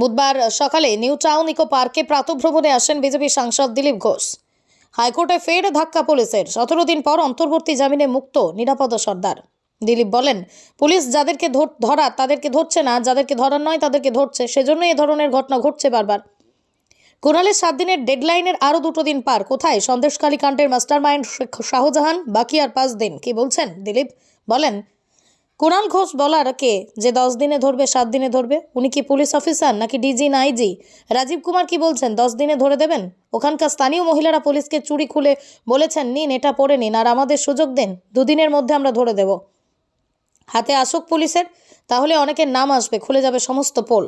বুধবার সকালে new town eco পার্কে প্রাতঃভ্রমণে আসেন বিজেপি সাংসদ দিলীপ ঘোষ। হাইকোর্টে ফের ধাক্কা পুলিশের। 17 দিন পর অন্তর্বর্তী জামিনে মুক্ত নিরাপদ সর্দার। দিলীপ বলেন, পুলিশ যাদেরকে ধরার তাদেরকে ধরছে না, যাদেরকে ধরার নয় তাদেরকে ধরছে, সেজন্যই এ ধরনের ঘটনা ঘটছে বারবার। কুণালের 7 দিনের ডেডলাইনের আরও 2 দিন পার। কোথায় সন্দেশখালী কাণ্ডের মাস্টারমাইন্ড শাহজাহান? বাকি আর 5 দিন। কি বলছেন দিলীপ? বলেন, কুণাল ঘোষ বলার কে যে 10 দিনে ধরবে, 7 দিনে ধরবে? উনি কি পুলিশ অফিসার নাকি ডিজি না আইজি? রাজীব কুমার কি বলছেন 10 দিনে ধরে দেবেন? ওখানকার স্থানীয় মহিলারা পুলিশকে চুরি খুলে বলেছেন, নিন এটা পরে নিন আর আমাদের সুযোগ দেন, 2 দিনের মধ্যে আমরা ধরে দেব। হাতে আসুক পুলিশের, তাহলে অনেকের নাম আসবে, খুলে যাবে সমস্ত পোল।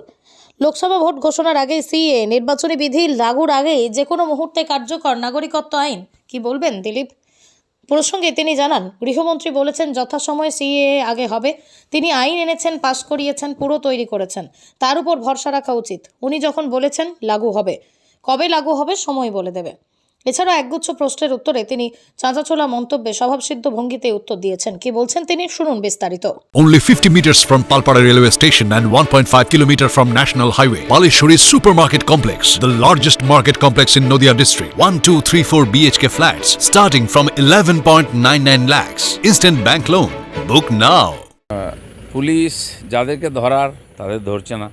লোকসভা ভোট ঘোষণার আগেই সিএ, নির্বাচনী বিধি লাগুর আগেই যে কোনো মুহূর্তে কার্যকর নাগরিকত্ব আইন। কি বলবেন দিলীপ? প্রসঙ্গে তিনি জানান, গৃহমন্ত্রী বলেছেন যথাসময়ে সিএএ আগে হবে। তিনি আইন এনেছেন, পাশ করিয়েছেন, পুরো তৈরি করেছেন, তার উপর ভরসা রাখা উচিত। উনি যখন বলেছেন লাগু হবে, কবে লাগু হবে সময় বলে দেবে। এছাড়া একগুচ্ছ প্রশ্নের উত্তরে তিনি চাঁচাছোলা মন্তব্যে স্বভাবসিদ্ধ ভঙ্গিতে উত্তর দিয়েছেন। কি বলছেন তিনি, শুনুন বিস্তারিত। Only 50 meters from Palpara railway station and 1.5 kilometer from National Highway, Palishuri Supermarket Complex, the largest market complex in Nadia district. 1, 2, 3, 4 BHK flats starting from 11.99 lakhs. Instant bank loan. Book now. Police যাদেরকে ধরার তাদের ধরছে না,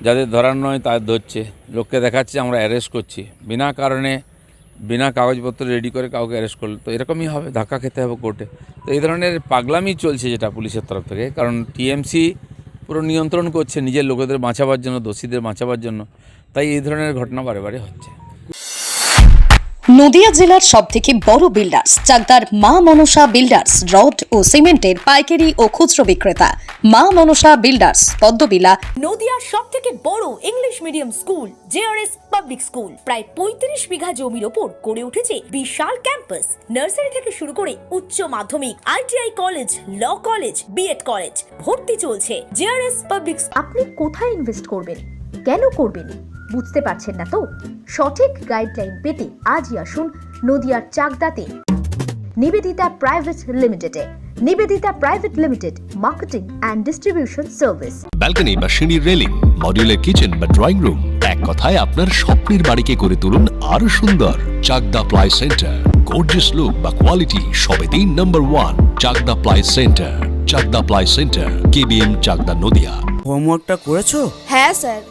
যাদের ধরার নয় তাদের ধরছে। লোককে দেখাচ্ছে আমরা অ্যারেস্ট করছি, বিনা কারণে বিনা কাগজপত্র রেডি করে কাউকে অ্যারেস্ট করলে তো এরকমই হবে, ধাক্কা খেতে হবে কোর্টে। তো এই ধরনের পাগলামি চলছে যেটা পুলিশের তরফ থেকে, কারণ টিএমসি পুরো নিয়ন্ত্রণ করছে নিজের লোকেদের বাঁচাবার জন্য, দোষীদের বাঁচাবার জন্য। তাই এই ধরনের ঘটনা বারে বারে হচ্ছে। নদিয়া জেলার সবথেকে বড় বিল্ডার্স চাকদার মা মনসা বিল্ডার্স, রড ও সিমেন্টের পাইকারি ও খুচরো বিক্রেতা। মা মনসা বিল্ডার্স, পদ্মবিলা। নদিয়ার সবথেকে বড় English medium school JRS public school, প্রায় 35 বিঘা জমির ওপর গড়ে উঠেছে বিশাল ক্যাম্পাস। নার্সারি থেকে শুরু করে উচ্চ মাধ্যমিক, ITI college, law college, BEd college, ভর্তি চলছে জেআরএস পাবলিক। আপনি কোথায় ইনভেস্ট করবেন, কেন করবেন বুঝতে পারছেন না তো? সঠিক গাইডলাইন পেতে আজই আসুন নদিয়ার চাকদাতে নিবেদিতা প্রাইভেট লিমিটেডে। Nivedita private limited, marketing and distribution service. Balcony বা সিঁড়ির রেলিং, মডিউলার কিচেন বা ড্রয়িং রুম, এক কথায় আপনার স্বপ্নের বাড়িকে করে তুলুন আরো সুন্দর। Chakdah ply centre, gorgeous look বা কোয়ালিটি সবেতেই number 1। Chakdah ply centre, Chakdah ply centre, KBM Chakdah Nadia. হোমওয়ার্কটা করেছো? হ্যাঁ স্যার।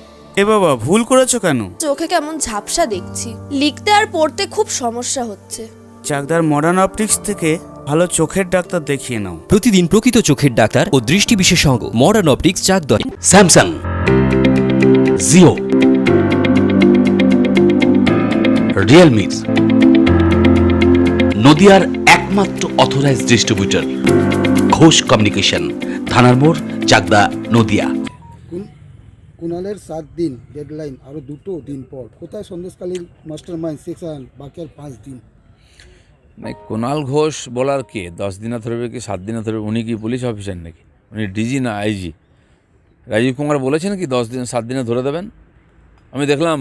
এ বাবা, ভুল করেছো কেন? চোখে কেমন ঝাপসা দেখছি, লিখতে আর পড়তে খুব সমস্যা হচ্ছে। চাকদার মডার্ন অপটিক্স থেকে ভালো চোখের ডাক্তার দেখিয়ে নাও। প্রতিদিন প্রকৃত চোখের ডাক্তার ও দৃষ্টি বিশেষজ্ঞ modern optics Chakdah. Samsung, Jio, Realme, নদিয়ার একমাত্র অথরাইজড ডিস্ট্রিবিউটর ঘোষ কমিউনিকেশন, থানার মোড়, চাকদা, নদিয়া। কুণালের 7 দিন ডেডলাইন, আরও 2 দিন পর। কোথায় সন্দেশখালীর মাস্টারমাইন্ড সেকশন? বাকি আর 5 দিন। মানে কুণাল ঘোষ বলার কে 10 দিনে ধরবে কি 7 দিনে ধরবে? উনি কি পুলিশ অফিসার নাকি? উনি ডিজি না আইজি? রাজীব কুমার বলেছেন কি 10 দিন 7 দিনে ধরে দেবেন? আমি দেখলাম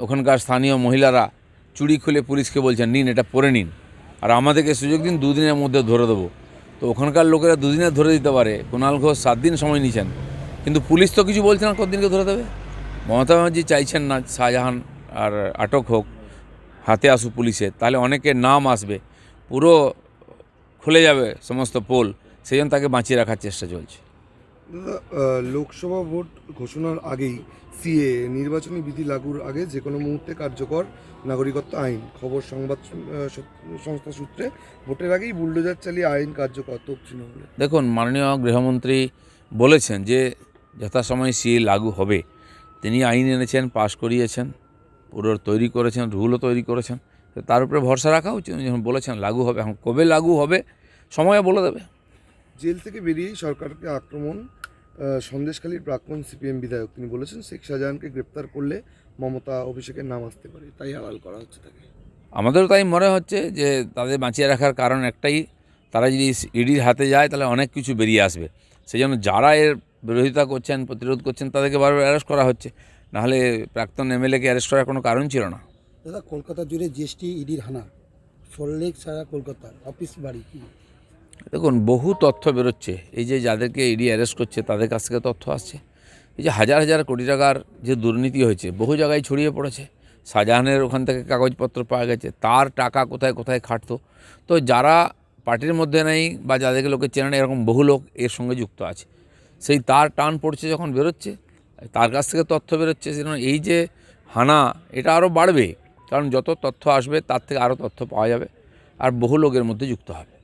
ওখানকার স্থানীয় মহিলারা চুড়ি খুলে পুলিশকে বলছেন, নিন এটা পরে নিন আর আমাদেরকে সুযোগ দিন, 2 দিনের মধ্যে ধরে দেবো। তো ওখানকার লোকেরা 2 দিনে ধরে দিতে পারে, কুণাল ঘোষ 7 দিন সময় নিয়েছেন, কিন্তু পুলিশ তো কিছু বলছে না কতদিনকে ধরে দেবে। মমতা ব্যানার্জি চাইছেন না শাহজাহান আর আটক হোক, হাতে আসুক পুলিশের, তাহলে অনেকের নাম আসবে, পুরো খুলে যাবে সমস্ত পোল, সেই জন্য তাকে বাঁচিয়ে রাখার চেষ্টা চলছে। লোকসভা ভোট ঘোষণার আগেই সিএ, নির্বাচনী বিধি লাগুর আগে যে কোনো মুহূর্তে কার্যকর নাগরিকত্ব আইন, খবর সংবাদ সংস্থা সূত্রে ভোটের আগেই বুলডোজার চালিয়ে আইন কার্যকর তৃণমূলে। দেখুন, মাননীয় গৃহমন্ত্রী বলেছেন যে যথাসময়ে সিএ লাগু হবে। তিনি আইন এনেছেন, পাশ করিয়েছেন, পুরো তৈরি করেছেন, রুলও তৈরি করেছেন, তো তার উপরে ভরসা রাখা উচিত। যখন বলেছেন লাগু হবে, এখন কবে লাগু হবে সময় বলে দেবে। জেল থেকে বেরিয়েই সরকারকে আক্রমণ সন্দেশখালীর প্রাক্তন সিপিএম বিধায়ক, তিনি বলেছেন শেখ শাহজাহানকে গ্রেপ্তার করলে মমতা অভিষেকের নাম আসতে পারে, তাই আড়াল করা হচ্ছে তাকে। আমাদেরও তাই মনে হচ্ছে যে তাদের বাঁচিয়ে রাখার কারণ একটাই, তারা যদি ইডির হাতে যায় তাহলে অনেক কিছু বেরিয়ে আসবে। সেই জন্য যারা এর বিরোধিতা করছেন, প্রতিরোধ করছেন, তাদেরকে বারবার অ্যারেস্ট করা হচ্ছে, নাহলে প্রাক্তন এমএলএকে অ্যারেস্ট করার কোনো কারণ ছিল না। দাদা, কলকাতা জুড়ে জিএসটি ইডির হানা, সল্টলেক সারা কলকাতার অফিস বাড়ি কি? দেখুন, বহু তথ্য বেরোচ্ছে, এই যে যাদেরকে ইডি অ্যারেস্ট করছে তাদের কাছ থেকে তথ্য আসছে, এই যে হাজার হাজার কোটি টাকার যে দুর্নীতি হয়েছে বহু জায়গায় ছড়িয়ে পড়েছে। শাহজাহানের ওখান থেকে কাগজপত্র পাওয়া গেছে, তার টাকা কোথায় কোথায় খাটতো। তো যারা পার্টির মধ্যে নেই বা যাদেরকে লোকে চেনে না, এরকম বহু লোক এর সঙ্গে যুক্ত আছে। সেই তার টান পড়ছে যখন বেরোচ্ছে, তার কাছ থেকে তথ্য বেরোচ্ছে, সেজন্য এই যে হানা এটা আরও বাড়বে, কারণ যত তথ্য আসবে তার থেকে আরও তথ্য পাওয়া যাবে আর বহু লোকের মধ্যে যুক্ত হবে।